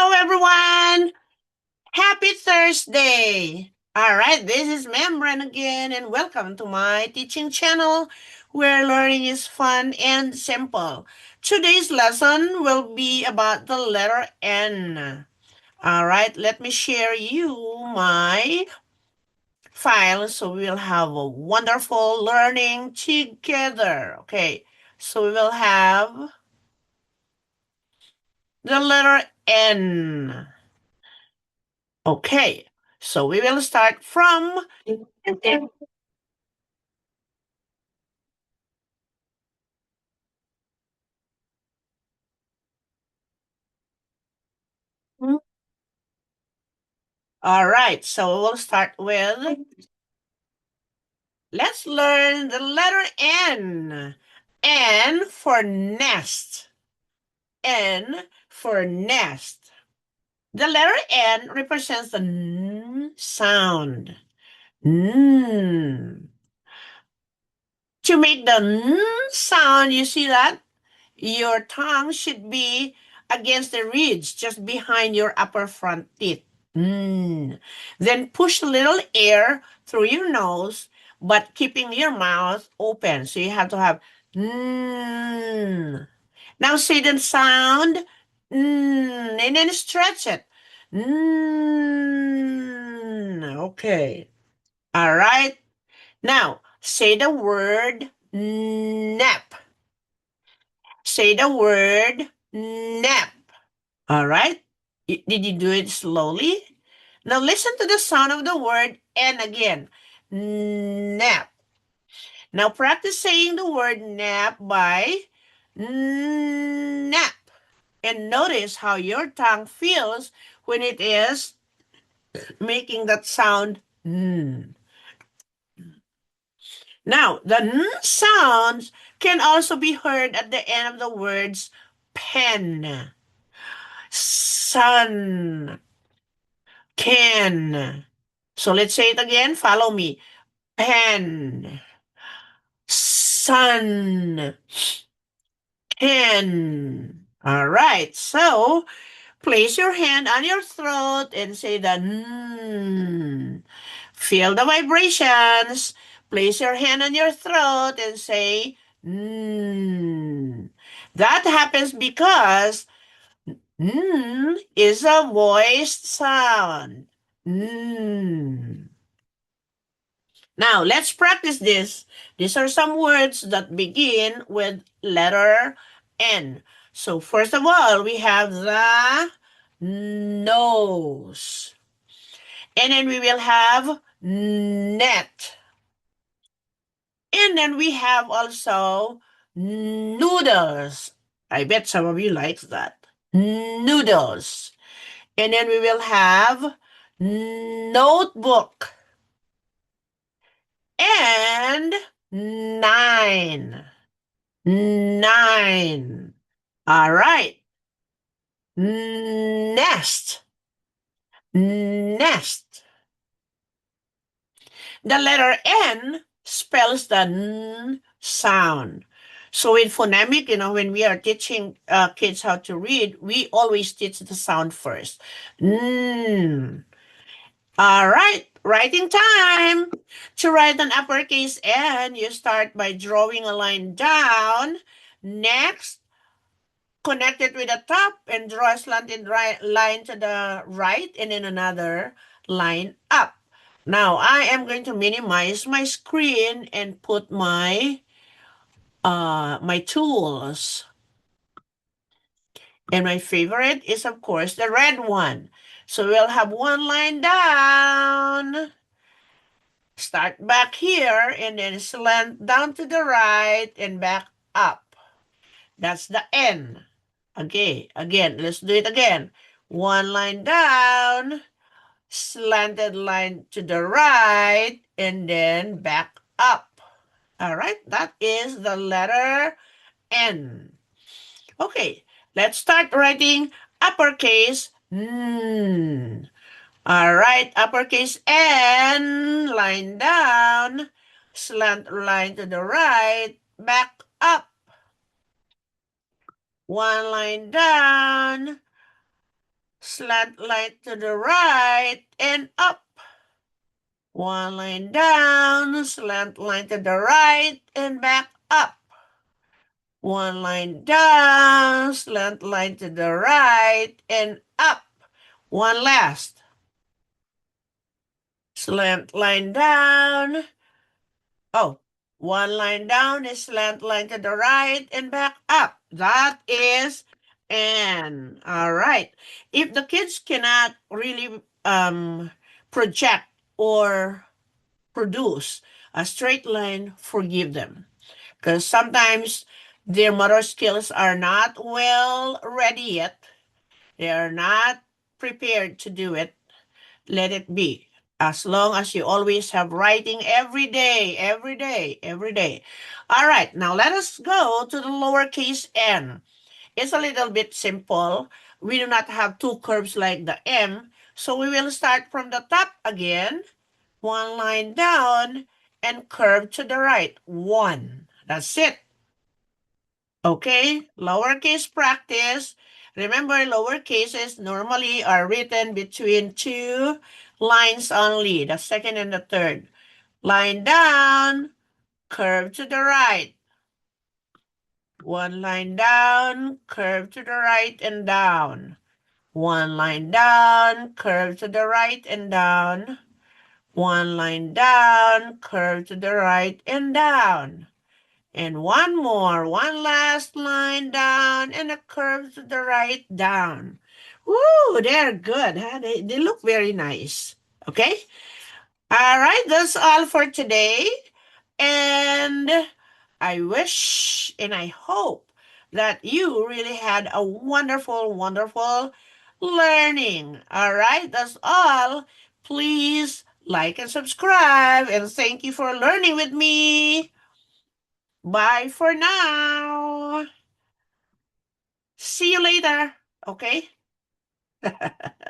Hello, everyone. Happy Thursday. All right, this is Membran again, and welcome to my teaching channel where learning is fun and simple. Today's lesson will be about the letter N. All right, let me share you my file so we will have a wonderful learning together. Okay, so we will have the letter N. Okay, so we will start from. All right, so we'll start with. Let's learn the letter N. N for nest. N for nest. The letter N represents the N sound. N. To make the N sound, you see that? Your tongue should be against the ridge just behind your upper front teeth. Then push a little air through your nose, but keeping your mouth open. So you have to have mm. Now say the sound and then stretch it. Okay. All right. Now say the word nap. Say the word nap. All right? Did you do it slowly? Now listen to the sound of the word and again. Nap. Now practice saying the word nap by nap. And notice how your tongue feels when it is making that sound. Now, the sounds can also be heard at the end of the words pen, sun, can. So let's say it again. Follow me. Pen, sun, can. All right. So place your hand on your throat and say the Feel the vibrations. Place your hand on your throat and say That happens because is a voiced sound. Now, let's practice this. These are some words that begin with letter N. So, first of all, we have the nose. And then we will have net. And then we have also noodles. I bet some of you likes that. Noodles. And then we will have notebook. And 9. 9. All right. Nest. Nest. The letter N spells the N sound. So in phonemic, when we are teaching kids how to read, we always teach the sound first. N. All right, writing time. To write an uppercase N, you start by drawing a line down. Next, connect it with the top and draw a slanted line to the right and then another line up. Now, I am going to minimize my screen and put my tools. And my favorite is, of course, the red one. So we'll have one line down. Start back here and then slant down to the right and back up. That's the N. Okay, again, let's do it again. One line down, slanted line to the right, and then back up. All right, that is the letter N. Okay, let's start writing uppercase N. All right, uppercase N, line down, slant line to the right, back up. One line down, slant line to the right and up. One line down, slant line to the right and back up. One line down, slant line to the right and up. One last. Slant line down. Oh, one line down is slant line to the right and back up. That is N. All right. If the kids cannot really project or produce a straight line, forgive them. Because sometimes their motor skills are not well ready yet. They are not prepared to do it. Let it be. As long as you always have writing every day, every day, every day. All right, now let us go to the lowercase n. It's a little bit simple. We do not have two curves like the M, so we will start from the top again. One line down and curve to the right. One. That's it. Okay, lowercase practice. Remember, lower cases normally are written between two lines only, the second and the third. Line down, curve to the right. One line down, curve to the right and down. One line down, curve to the right and down. One line down, curve to the right and down. And one more, one last line down and a curve to the right down. Woo, they're good, huh? They look very nice. Okay? All right, that's all for today. And I wish and I hope that you really had a wonderful, wonderful learning. All right, that's all. Please like and subscribe. And thank you for learning with me. Bye for now. See you later. Okay?